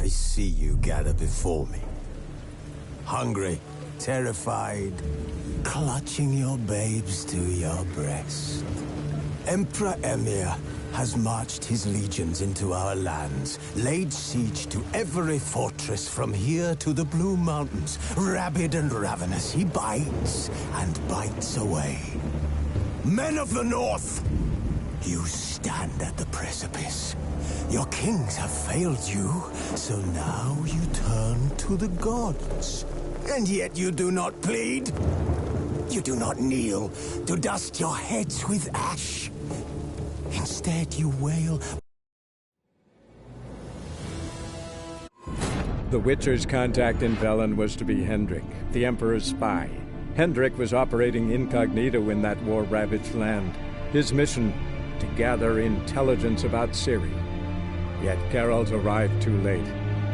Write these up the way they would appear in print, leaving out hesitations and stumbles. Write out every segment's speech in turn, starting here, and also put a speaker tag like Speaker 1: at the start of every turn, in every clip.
Speaker 1: I see you gather before me. Hungry, terrified, clutching your babes to your breast. Emperor Emir has marched his legions into our lands, laid siege to every fortress from here to the Blue Mountains. Rabid and ravenous, he bites and bites away. Men of the North, you stand at the precipice. Your kings have failed you, so now you turn to the gods. And yet you do not plead. You do not kneel to dust your heads with ash. Instead, you wail.
Speaker 2: The Witcher's contact in Velen was to be Hendrik, the Emperor's spy. Hendrik was operating incognito in that war-ravaged land. His mission, to gather intelligence about Ciri. Yet Geralt arrived too late.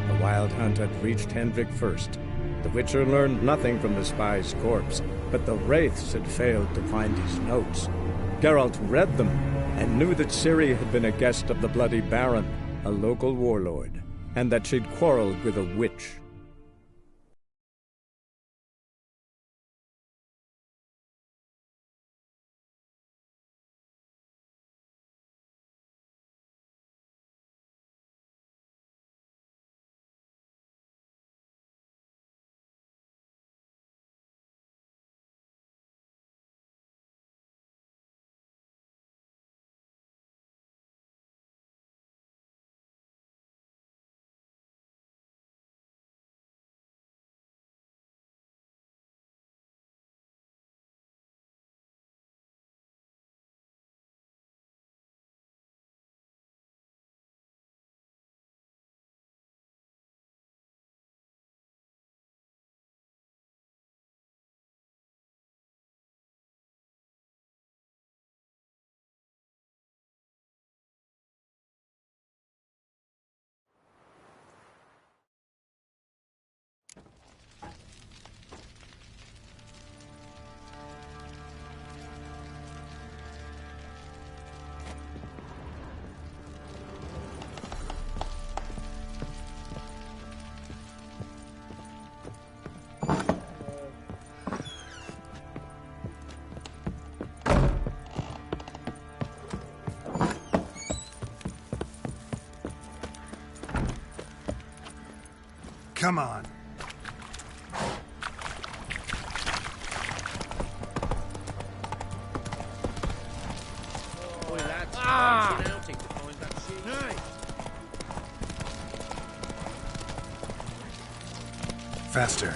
Speaker 2: The Wild Hunt had reached Hendrik first. The Witcher learned nothing from the spy's corpse, but the Wraiths had failed to find his notes. Geralt read them and knew that Ciri had been a guest of the Bloody Baron, a local warlord, and that she'd quarreled with a witch.
Speaker 3: Come on. Faster.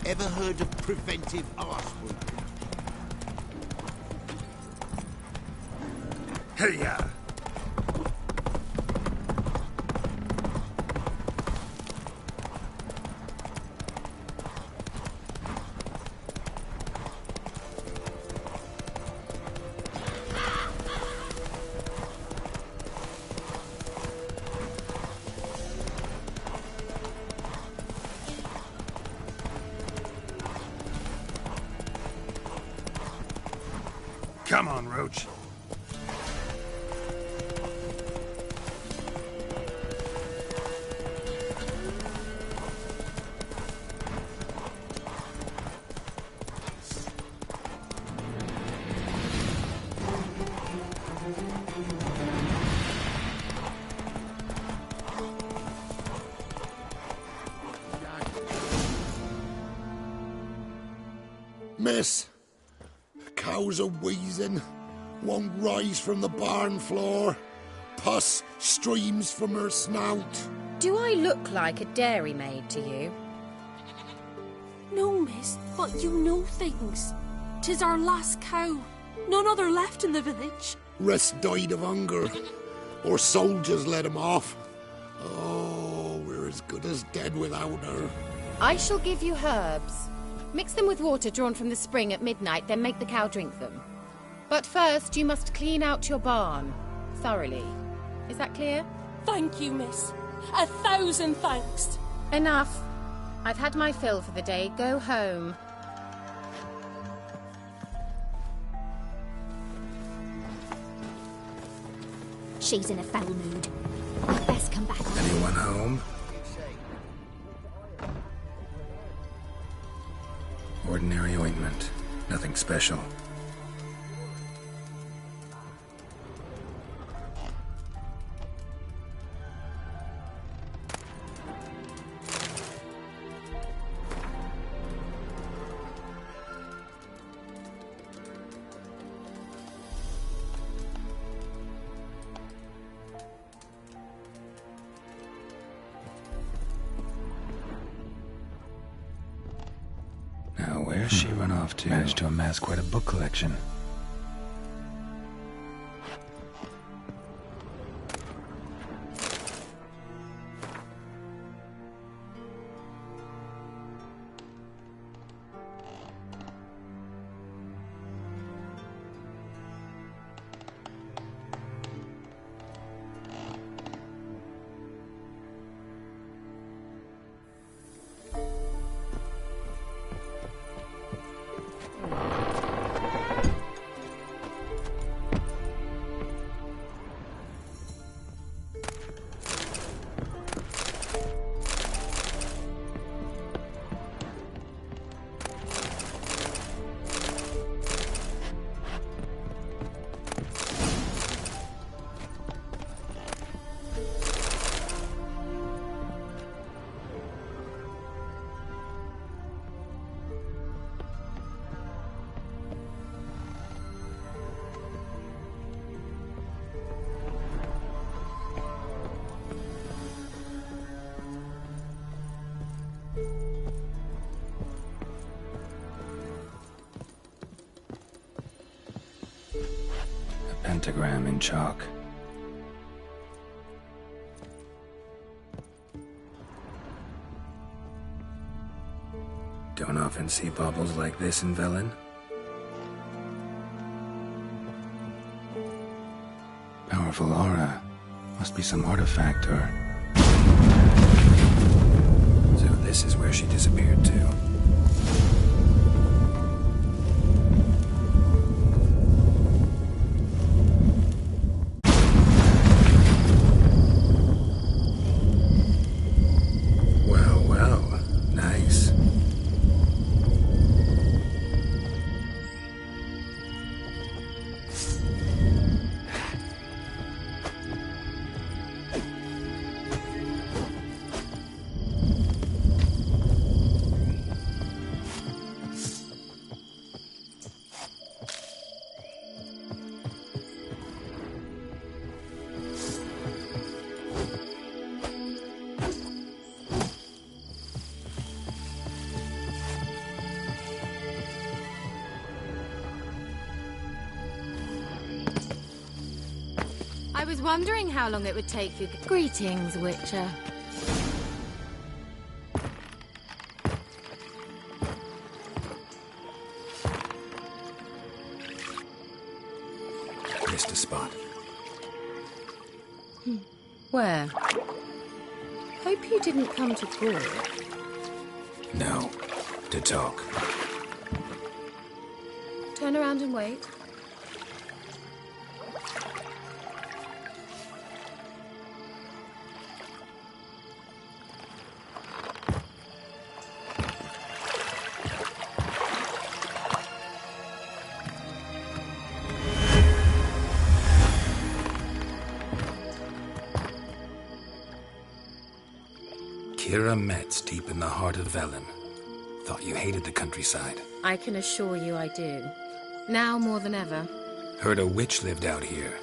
Speaker 4: Ever heard of preventive arse-whooping?
Speaker 3: Hey-ya! Come on, Roach.
Speaker 4: Miss, cows are wheezing, won't rise from the barn floor. Pus streams from her snout.
Speaker 5: Do I look like a dairymaid to you?
Speaker 6: No, miss, but you know things. 'Tis our last cow. None other left in the village.
Speaker 4: Rest died of hunger, or soldiers let him off. Oh, we're as good as dead without her.
Speaker 5: I shall give you herbs. Mix them with water drawn from the spring at midnight, then make the cow drink them. But first, you must clean out your barn. Thoroughly. Is that clear?
Speaker 6: Thank you, miss. 1,000 thanks.
Speaker 5: Enough. I've had my fill for the day. Go home.
Speaker 7: She's in a foul mood. I'd best come back on.
Speaker 3: Anyone home? Ordinary ointment. Nothing special. Where's she run off to? Managed to amass quite a book collection. Pentagram in chalk. Don't often see baubles like this in Velen. Powerful aura. Must be some artifact or... So this is where she disappeared to.
Speaker 5: I was wondering how long it would take you. Greetings, Witcher.
Speaker 3: Missed a spot.
Speaker 5: Where? Hope you didn't come to court.
Speaker 3: No. To talk.
Speaker 5: Turn around and wait.
Speaker 3: Kira Metz, deep in the heart of Velen. Thought you hated the countryside.
Speaker 5: I can assure you I do. Now more than ever.
Speaker 3: Heard a witch lived out here.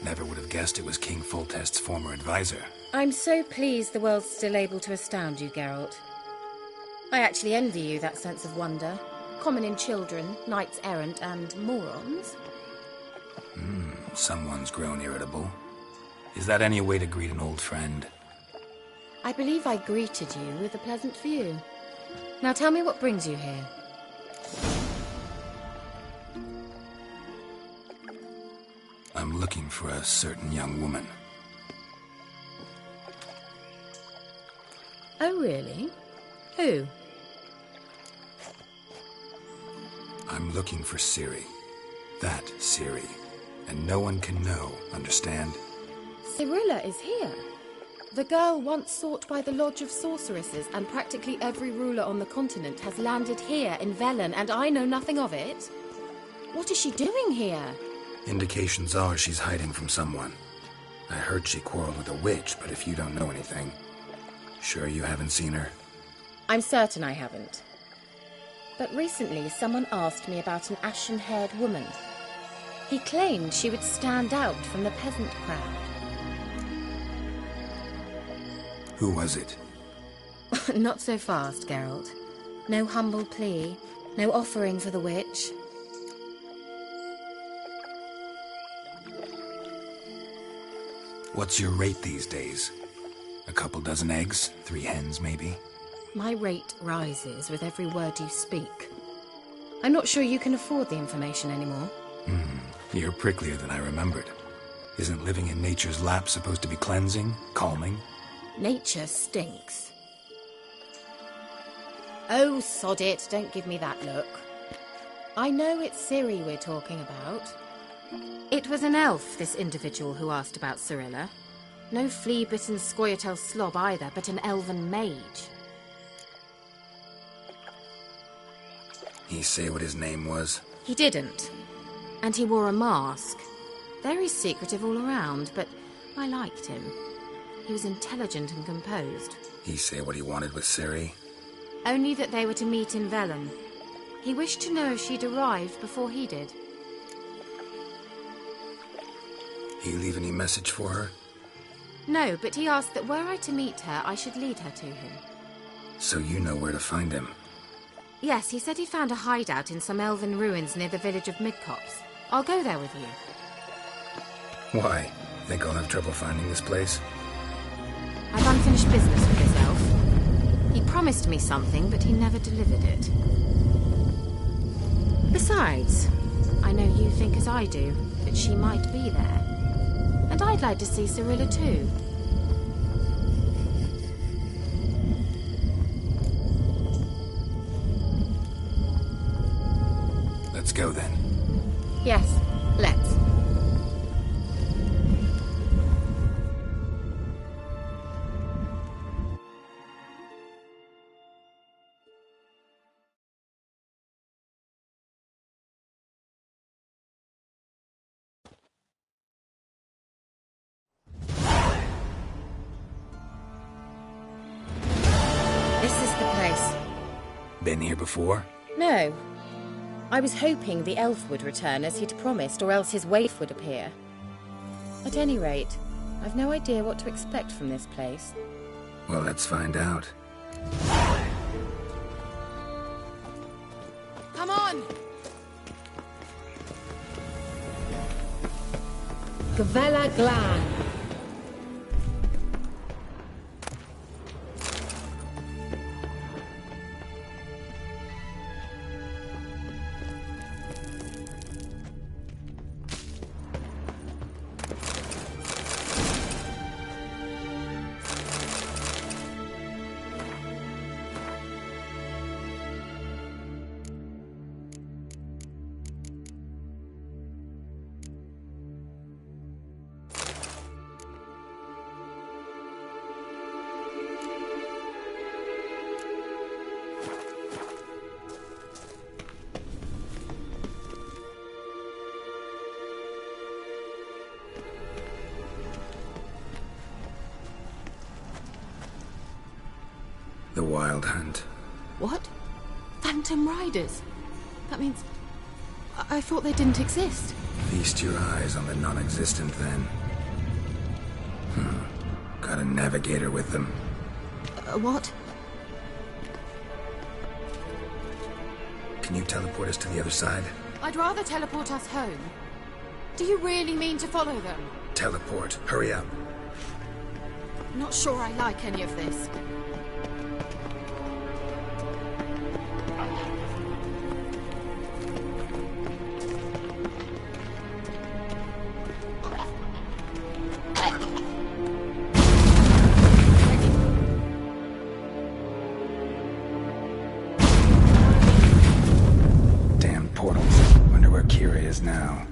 Speaker 3: Never would have guessed it was King Foltest's former advisor.
Speaker 5: I'm so pleased the world's still able to astound you, Geralt. I actually envy you that sense of wonder. Common in children, knights errant, and morons.
Speaker 3: Someone's grown irritable. Is that any way to greet an old friend?
Speaker 5: I believe I greeted you with a pleasant view. Now tell me what brings you here.
Speaker 3: I'm looking for a certain young woman.
Speaker 5: Oh, really? Who?
Speaker 3: I'm looking for Ciri. That Ciri. And no one can know, understand?
Speaker 5: Cyrilla is here. The girl once sought by the Lodge of Sorceresses, and practically every ruler on the continent has landed here in Velen, and I know nothing of it. What is she doing here?
Speaker 3: Indications are she's hiding from someone. I heard she quarreled with a witch, but if you don't know anything, sure you haven't seen her?
Speaker 5: I'm certain I haven't. But recently someone asked me about an ashen-haired woman. He claimed she would stand out from the peasant crowd.
Speaker 3: Who was it?
Speaker 5: Not so fast, Geralt. No humble plea, no offering for the witch.
Speaker 3: What's your rate these days? A couple dozen eggs? 3 hens, maybe?
Speaker 5: My rate rises with every word you speak. I'm not sure you can afford the information anymore.
Speaker 3: You're pricklier than I remembered. Isn't living in nature's lap supposed to be cleansing, calming?
Speaker 5: Nature stinks. Oh, sod it, don't give me that look. I know it's Ciri we're talking about. It was an elf, this individual who asked about Cyrilla. No flea-bitten Scoia'tael slob either, but an elven mage.
Speaker 3: He say what his name was?
Speaker 5: He didn't. And he wore a mask. Very secretive all around, but I liked him. He was intelligent and composed.
Speaker 3: He say what he wanted with Ciri?
Speaker 5: Only that they were to meet in Velen. He wished to know if she'd arrived before he did.
Speaker 3: He leave any message for her?
Speaker 5: No, but he asked that were I to meet her, I should lead her to him.
Speaker 3: So you know where to find him?
Speaker 5: Yes, he said he found a hideout in some elven ruins near the village of Midcopse. I'll go there with you.
Speaker 3: Why? Think I'll have trouble finding this place?
Speaker 5: I've unfinished business with this elf. He promised me something, but he never delivered it. Besides, I know you think as I do, that she might be there. And I'd like to see Cyrilla too.
Speaker 3: Let's go then.
Speaker 5: Yes, let's. This is the place.
Speaker 3: Been here before?
Speaker 5: No. I was hoping the elf would return as he'd promised, or else his waif would appear. At any rate, I've no idea what to expect from this place.
Speaker 3: Well, let's find out.
Speaker 5: Come on! Gavella Glan.
Speaker 3: The Wild Hunt.
Speaker 6: What? Phantom Riders? That means... I thought they didn't exist.
Speaker 3: Feast your eyes on the non-existent then. Got a navigator with them.
Speaker 6: What?
Speaker 3: Can you teleport us to the other side?
Speaker 5: I'd rather teleport us home. Do you really mean to follow them?
Speaker 3: Teleport. Hurry up.
Speaker 5: Not sure I like any of this.
Speaker 3: Damn portals. Wonder where Kira is now.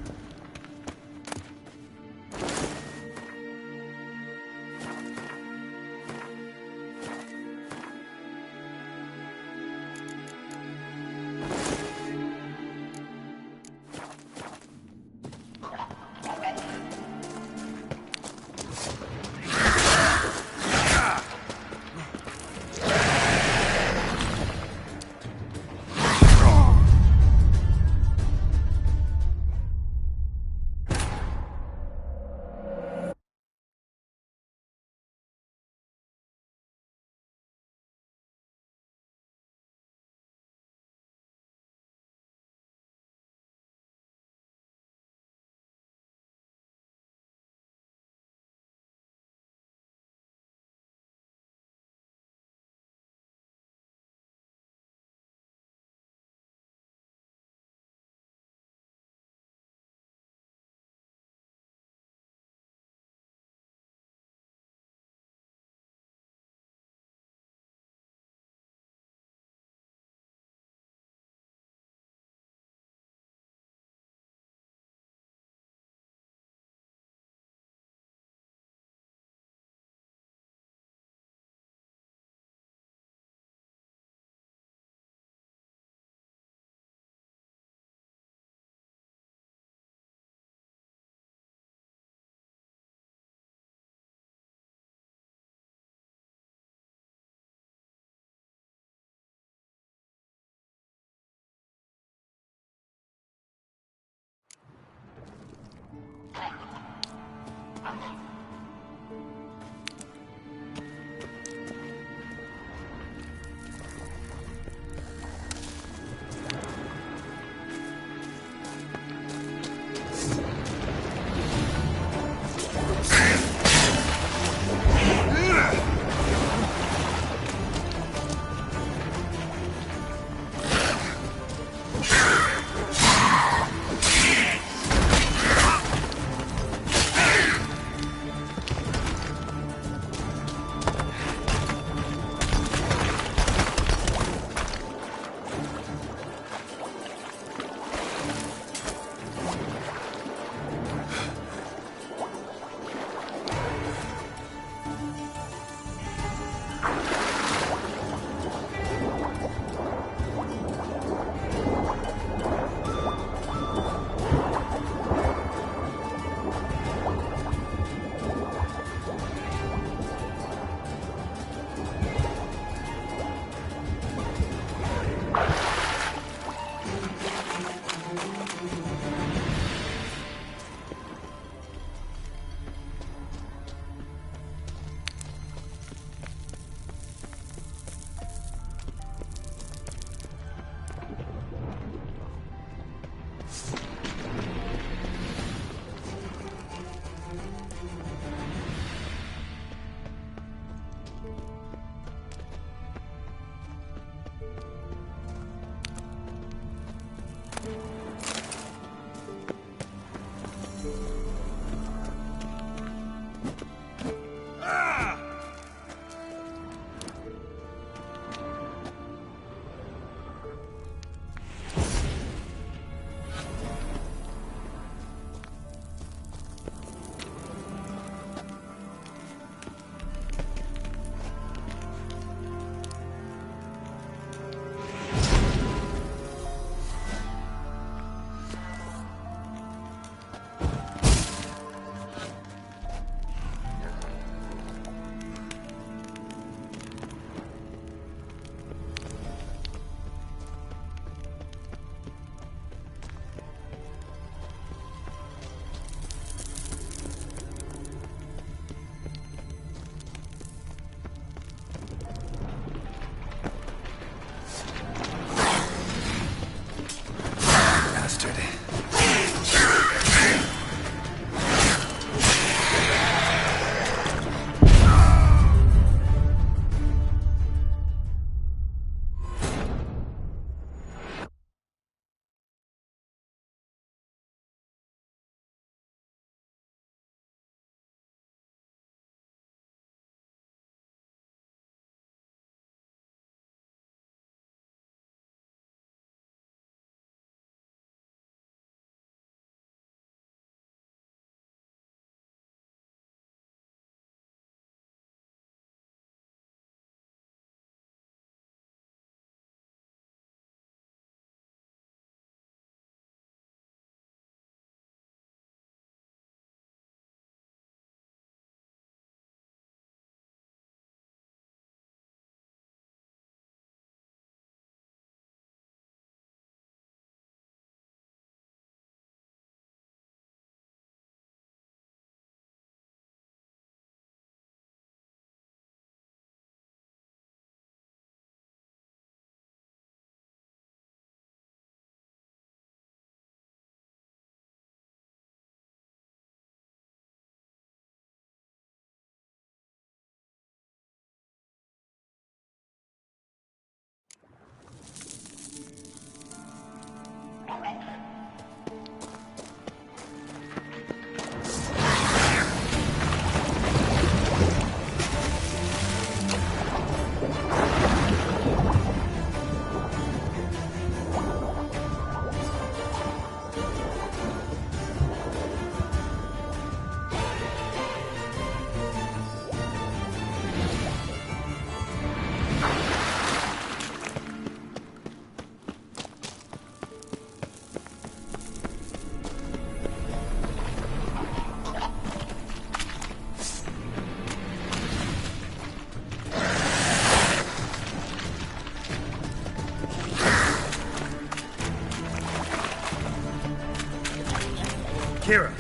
Speaker 3: Kira,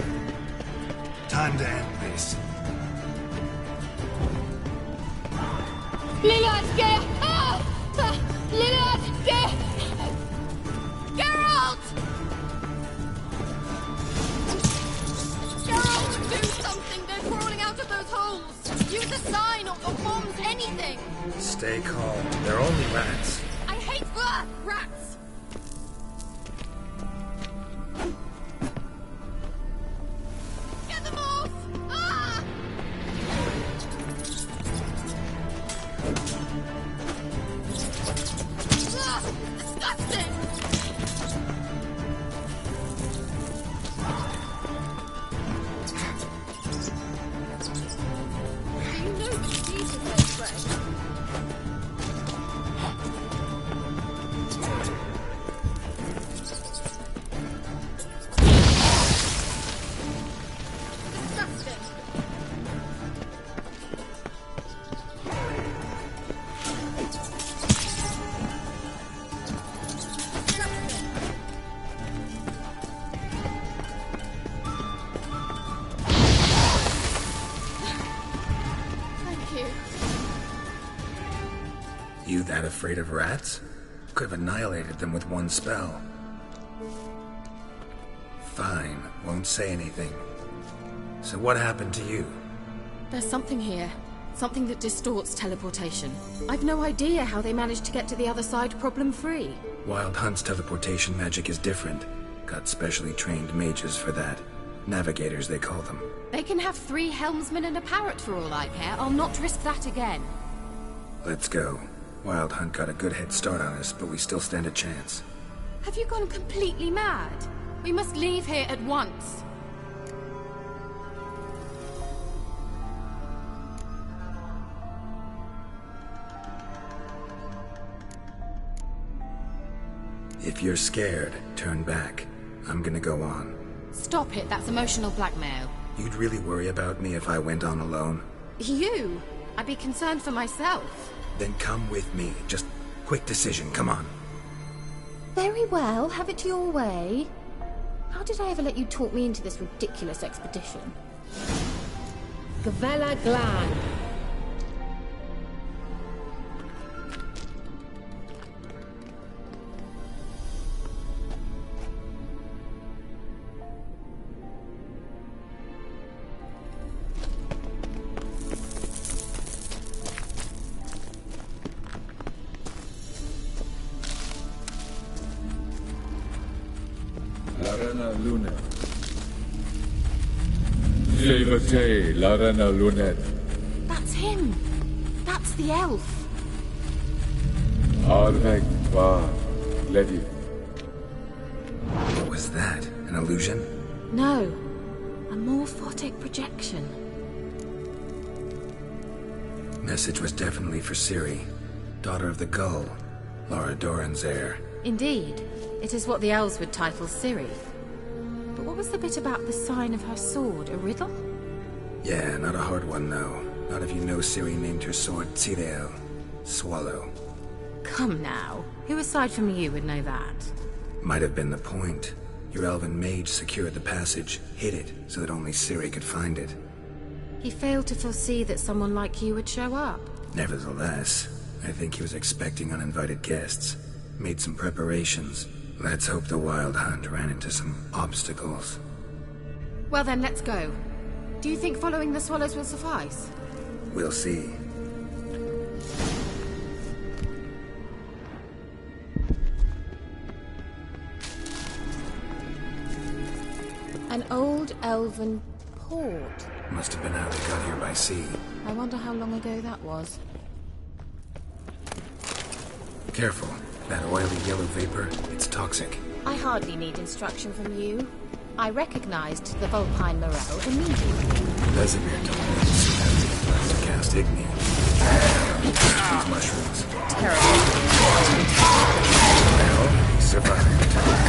Speaker 3: time to end this.
Speaker 5: Lillard, get! Lillard, get! Geralt! Geralt, do something! They're crawling out of those holes! Use a sign or bombs, anything!
Speaker 3: Stay calm. They're only rats.
Speaker 5: I hate rats! Get them off! Ah! Disgusting! Do you know the disease of this way? Disgusting! Thank you.
Speaker 3: You that afraid of rats? Could have annihilated them with one spell. Fine, won't say anything. So what happened to you?
Speaker 5: There's something here. Something that distorts teleportation. I've no idea how they managed to get to the other side problem-free.
Speaker 3: Wild Hunt's teleportation magic is different. Got specially trained mages for that. Navigators, they call them.
Speaker 5: They can have 3 helmsmen and a parrot for all I care. I'll not risk that again.
Speaker 3: Let's go. Wild Hunt got a good head start on us, but we still stand a chance.
Speaker 5: Have you gone completely mad? We must leave here at once.
Speaker 3: If you're scared, turn back. I'm gonna go on.
Speaker 5: Stop it, that's emotional blackmail.
Speaker 3: You'd really worry about me if I went on alone?
Speaker 5: You? I'd be concerned for myself.
Speaker 3: Then come with me. Just quick decision, come on.
Speaker 5: Very well, have it your way. How did I ever let you talk me into this ridiculous expedition? Gavella Glan.
Speaker 8: Larena Lunet. Jevate Larena Lunet.
Speaker 5: That's him. That's the elf.
Speaker 8: Arvek Va Ledi.
Speaker 3: What was that? An illusion?
Speaker 5: No. A morphotic projection.
Speaker 3: Message was definitely for Ciri, daughter of the Gull, Lara Doran's heir.
Speaker 5: Indeed. It is what the elves would title Ciri. But what was the bit about the sign of her sword? A riddle?
Speaker 3: Yeah, not a hard one, though. Not if you know Ciri named her sword Tirel, Swallow.
Speaker 5: Come now. Who aside from you would know that?
Speaker 3: Might have been the point. Your elven mage secured the passage, hid it, so that only Ciri could find it.
Speaker 5: He failed to foresee that someone like you would show up.
Speaker 3: Nevertheless, I think he was expecting uninvited guests. Made some preparations. Let's hope the Wild Hunt ran into some obstacles.
Speaker 5: Well then, let's go. Do you think following the swallows will suffice?
Speaker 3: We'll see.
Speaker 5: An old elven port.
Speaker 3: Must have been how they got here by sea.
Speaker 5: I wonder how long ago that was.
Speaker 3: Careful. That oily yellow vapor, it's toxic.
Speaker 5: I hardly need instruction from you. I recognized the Vulpine Morel immediately.
Speaker 3: Vesemir told me to cast Igni. These mushrooms.
Speaker 5: Terrible.
Speaker 3: Well, he survived. Come on.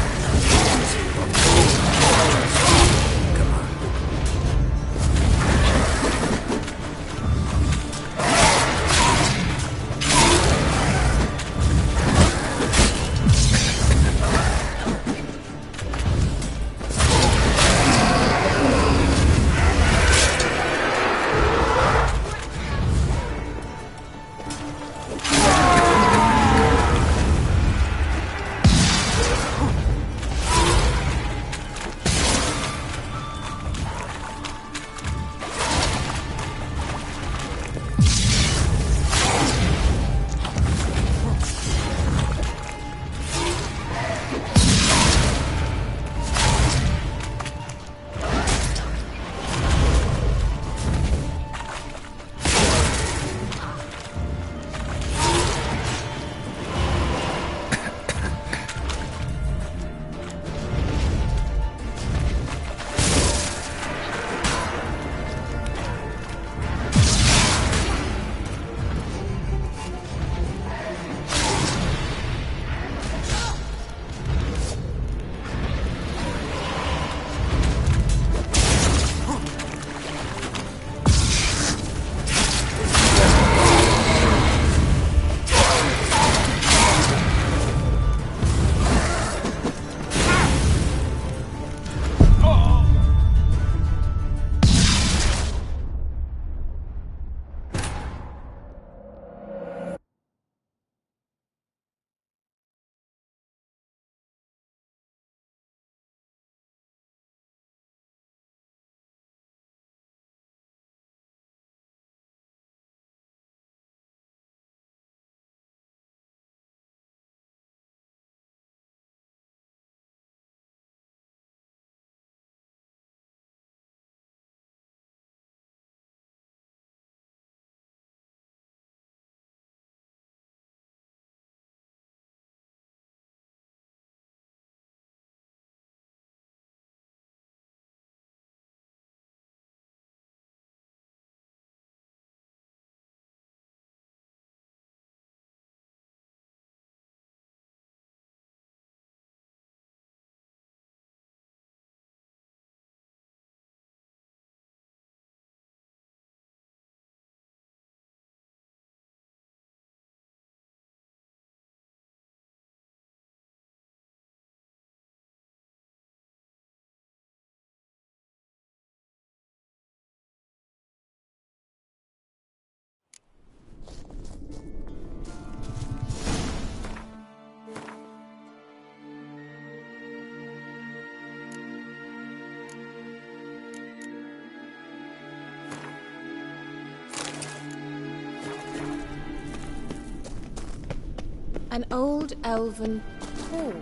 Speaker 5: An old elven hall.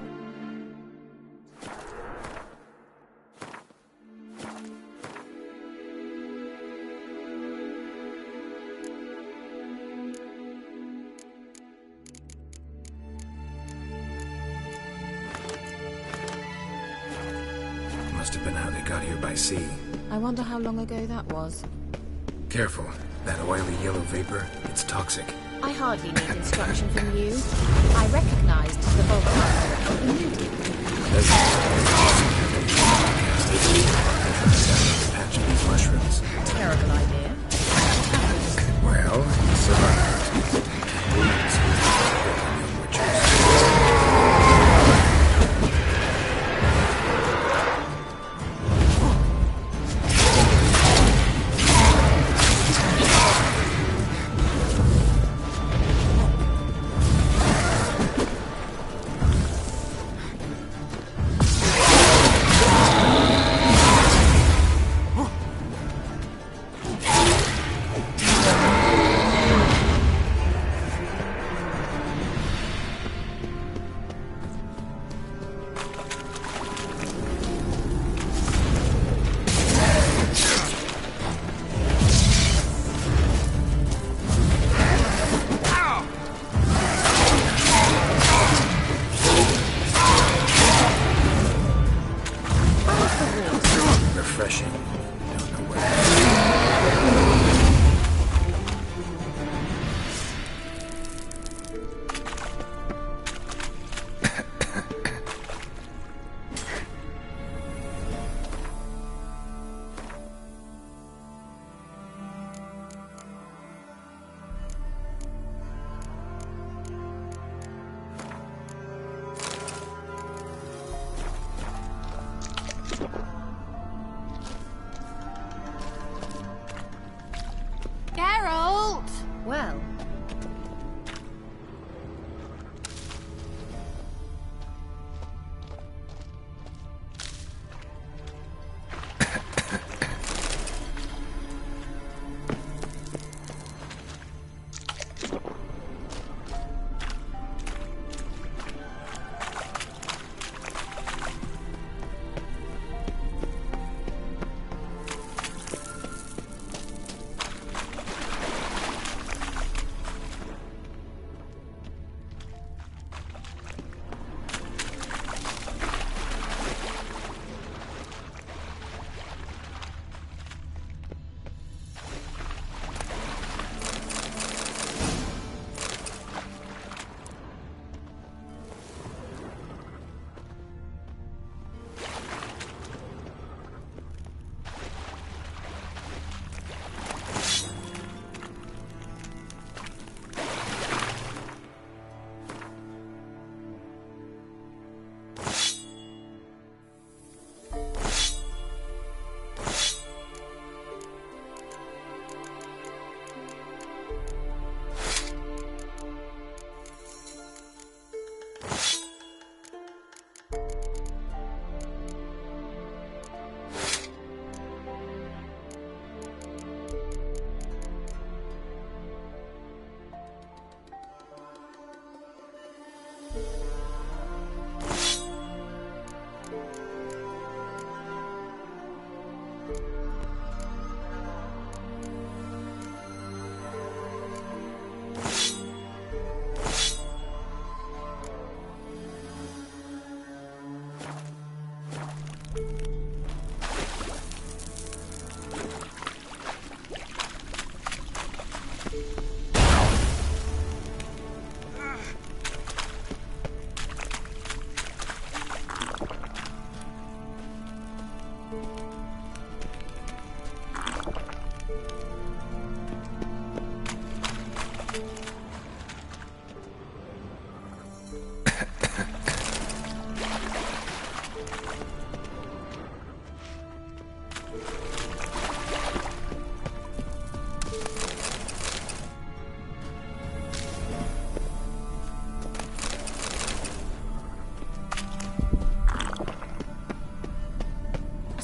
Speaker 3: Must have been how they got here by sea.
Speaker 5: I wonder how long ago that was.
Speaker 3: Careful. That oily yellow vapor, it's toxic.
Speaker 5: I hardly need instruction from you. I recognized the volcano immediately.
Speaker 3: Patch of these mushrooms.
Speaker 5: Terrible idea.
Speaker 3: Well, he survived.
Speaker 5: Well,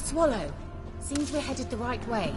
Speaker 5: Swallow. Seems we're headed the right way.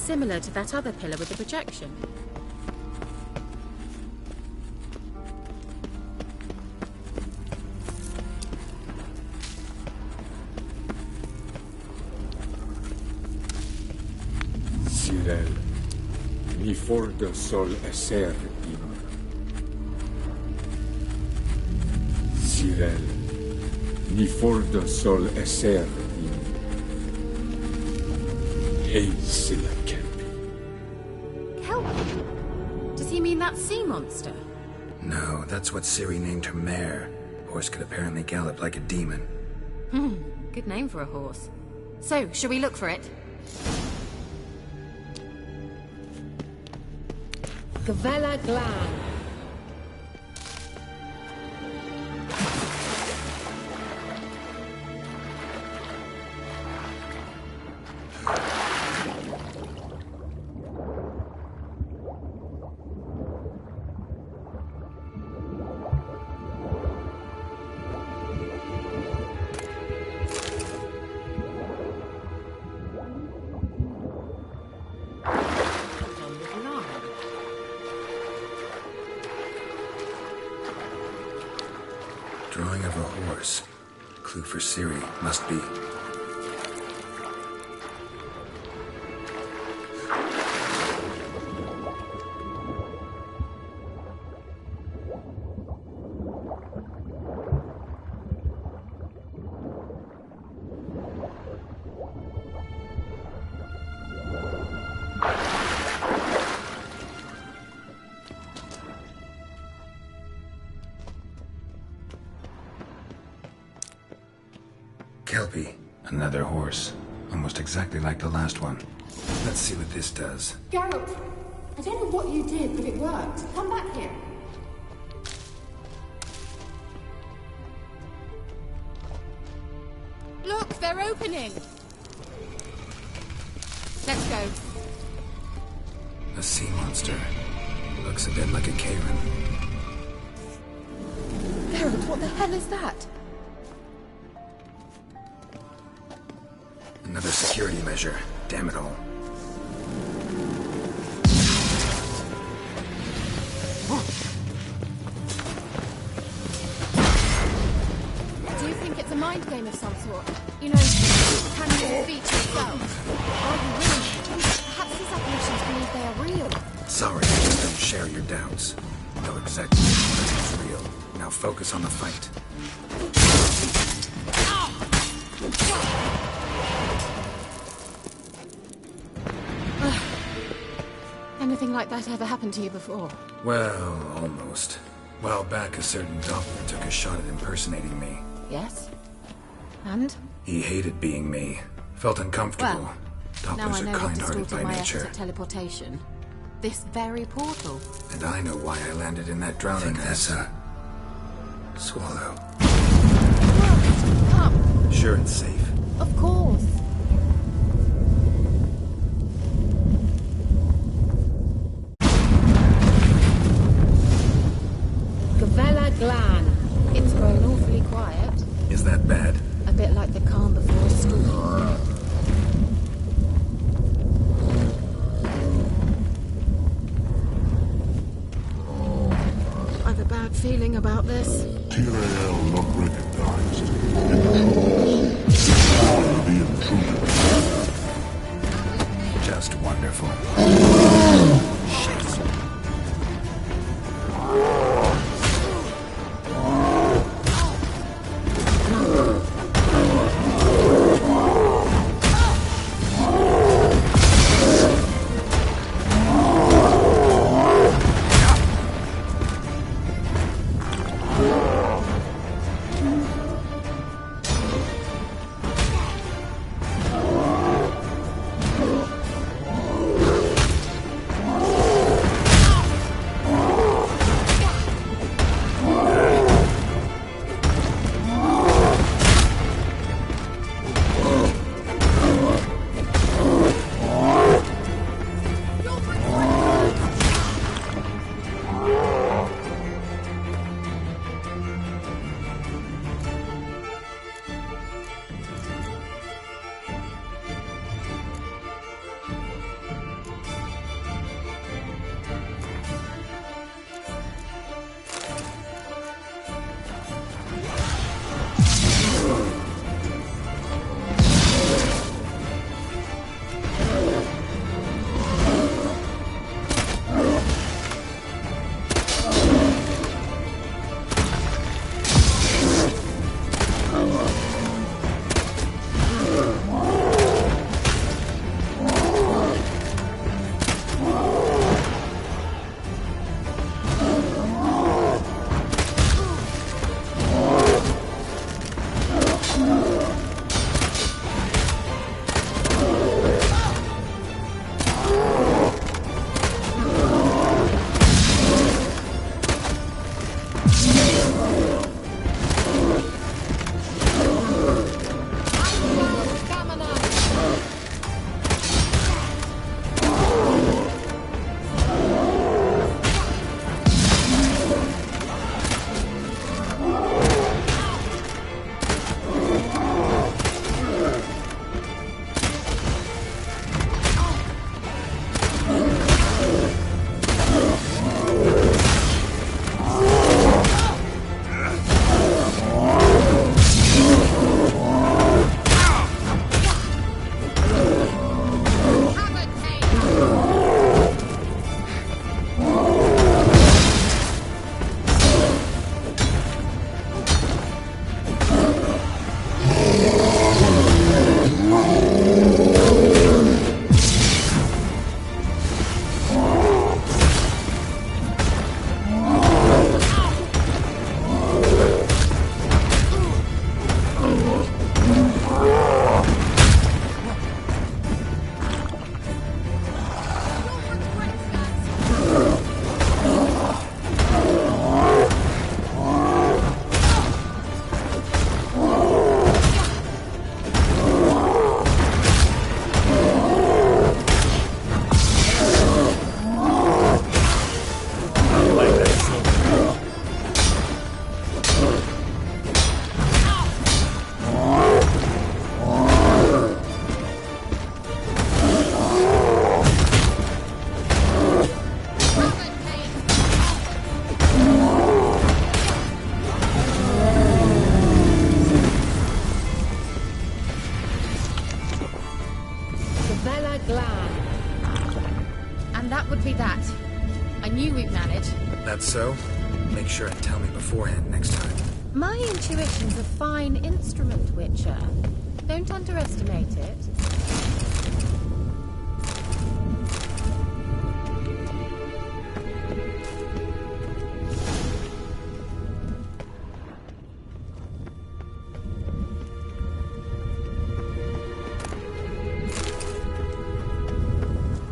Speaker 5: similar to that other pillar with the projection.
Speaker 8: Sirel, mi fordo sol esser imo. Sirel, mi fordo sol esser imo. Hey, Silla Kelpie.
Speaker 5: Kelpie? Does he mean that sea monster?
Speaker 3: No, that's what Ciri named her mare. Horse could apparently gallop like a demon.
Speaker 5: Good name for a horse. So, shall we look for it? Gavella Glan.
Speaker 3: Drawing of a horse. Clue for Ciri, must be. Kelpie. Another horse. Almost exactly like the last one. Let's see what this does.
Speaker 5: Geralt, I don't know what you did, but it worked. Come back here. Look, they're opening. Let's go.
Speaker 3: A sea monster. Looks a bit like a Karen.
Speaker 5: Geralt, what the hell is that?
Speaker 3: Another security measure. Damn it all.
Speaker 5: Do you think it's a mind game of some sort? You know, can you defeat yourself? Are you really? Perhaps these apparitions believe they are real.
Speaker 3: Sorry, I just don't share your doubts. Know exactly what is real. Now focus on the fight.
Speaker 5: Anything like that ever happened to you before?
Speaker 3: Well, almost. While back, a certain Doppler took a shot at impersonating me.
Speaker 5: Yes. And?
Speaker 3: He hated being me. Felt uncomfortable.
Speaker 5: Well, now
Speaker 3: Doppler's
Speaker 5: I know
Speaker 3: a
Speaker 5: what
Speaker 3: kind-hearted
Speaker 5: distorted
Speaker 3: by
Speaker 5: my efforts
Speaker 3: nature.
Speaker 5: at teleportation. This very portal.
Speaker 3: And I know why I landed in that drowning mess. Swallow.
Speaker 5: What? Come.
Speaker 3: Sure it's safe.
Speaker 5: Of course. Gavella Glan. It's grown awfully quiet.
Speaker 3: Is that bad?
Speaker 5: A bit like the calm before a storm. I've a bad feeling about this.
Speaker 4: Tyrael not recognized. Intruders. Follow the intruders.
Speaker 3: Just wonderful. Shit.
Speaker 5: it.
Speaker 3: That's so? Make sure and tell me beforehand next time.
Speaker 5: My intuition's a fine instrument, Witcher. Don't underestimate it.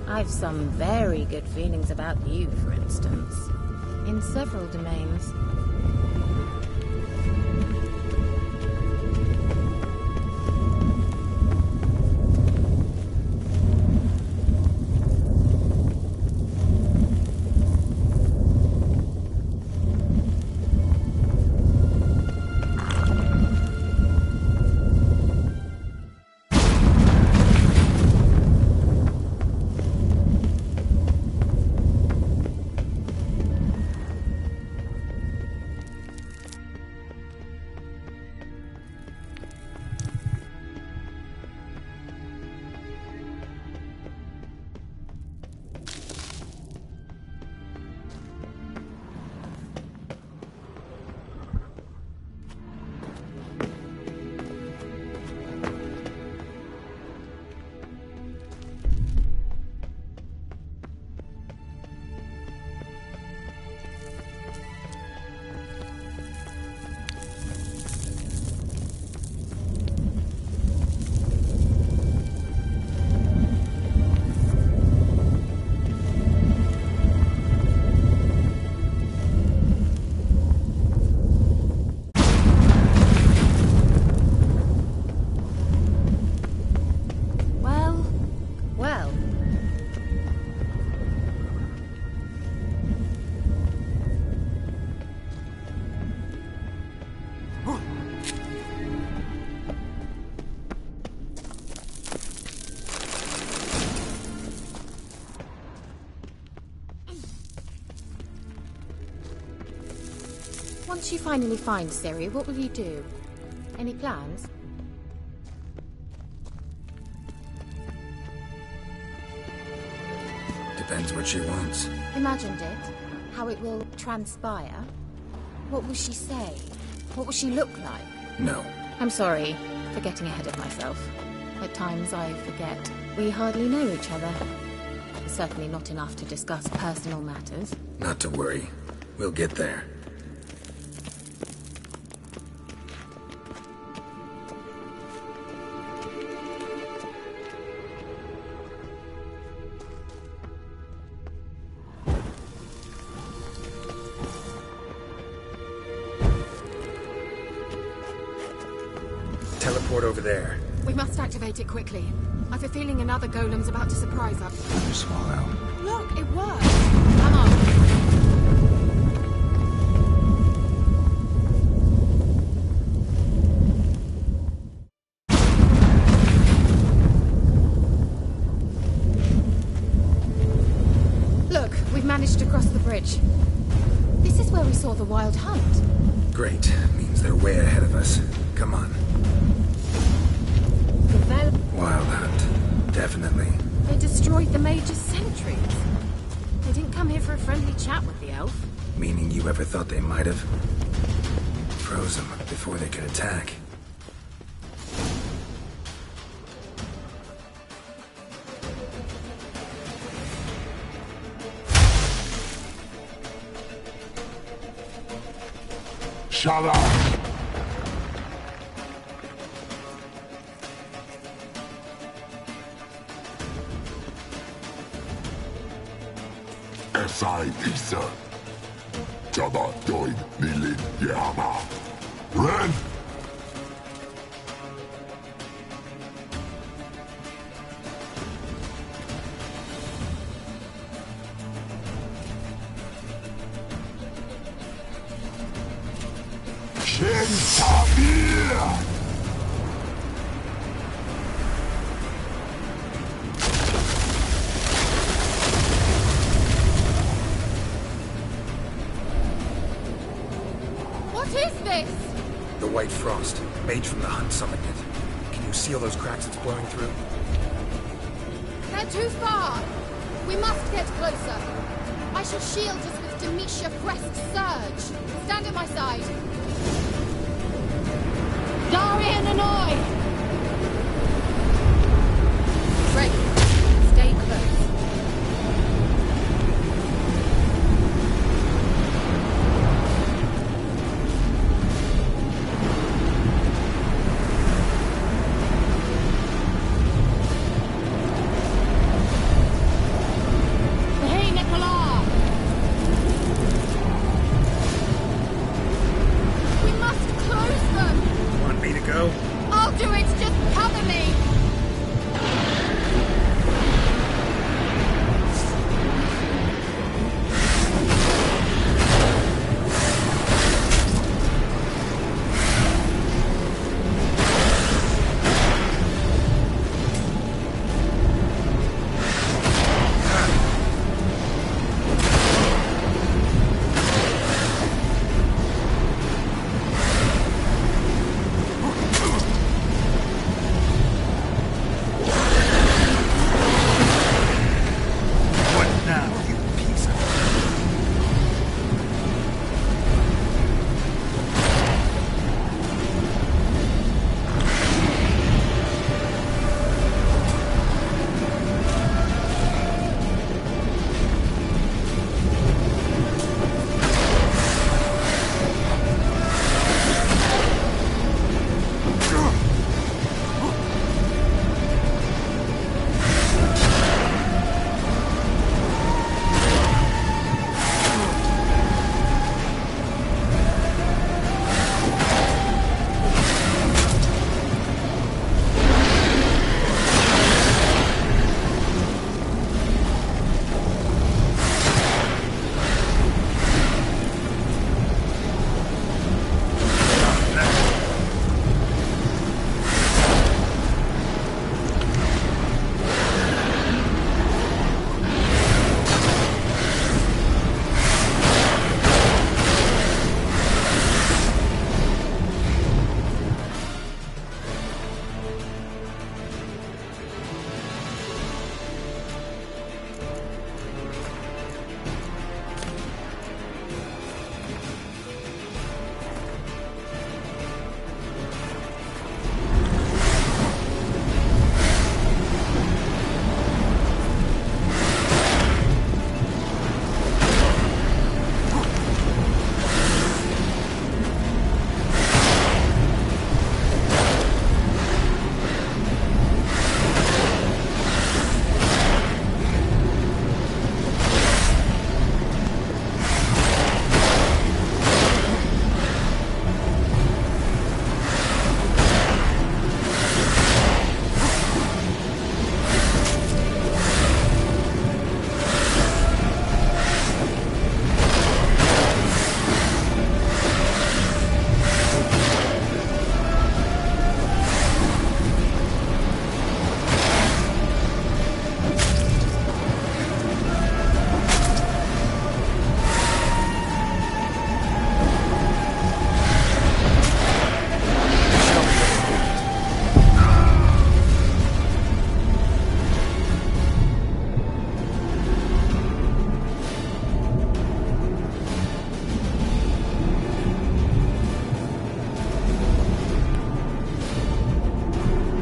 Speaker 5: I've some very good feelings about you, for instance. In several domains. Once you finally find Ciri, what will you do? Any plans?
Speaker 3: Depends what she wants.
Speaker 5: Imagined it. How it will transpire. What will she say? What will she look like?
Speaker 3: No.
Speaker 5: I'm sorry for getting ahead of myself. At times I forget. We hardly know each other. Certainly not enough to discuss personal matters.
Speaker 3: Not to worry. We'll get there. Teleport over there.
Speaker 6: We must activate it quickly. I have a feeling another golem's about to surprise us.
Speaker 3: Swallow.
Speaker 6: Look, it worked! Come on.
Speaker 5: Look, we've managed to cross the bridge. This is where we saw the wild hunt.
Speaker 3: Great. Means they're way ahead of us. Come on. Wild hunt. Definitely.
Speaker 5: They destroyed the Major's sentries. They didn't come here for a friendly chat with the elf.
Speaker 3: Meaning you ever thought they might have? Froze them before they could attack.
Speaker 4: Shut up! Esai Isa. Jada doid nilin yama. Ren! Shen Tabir!
Speaker 3: The white frost. Mage from the hunt summoned it. Can you seal those cracks it's blowing through?
Speaker 5: They're too far! We must get closer. I shall shield us with to Misha Fresk Surge. Stand at my side. Darian Annoy!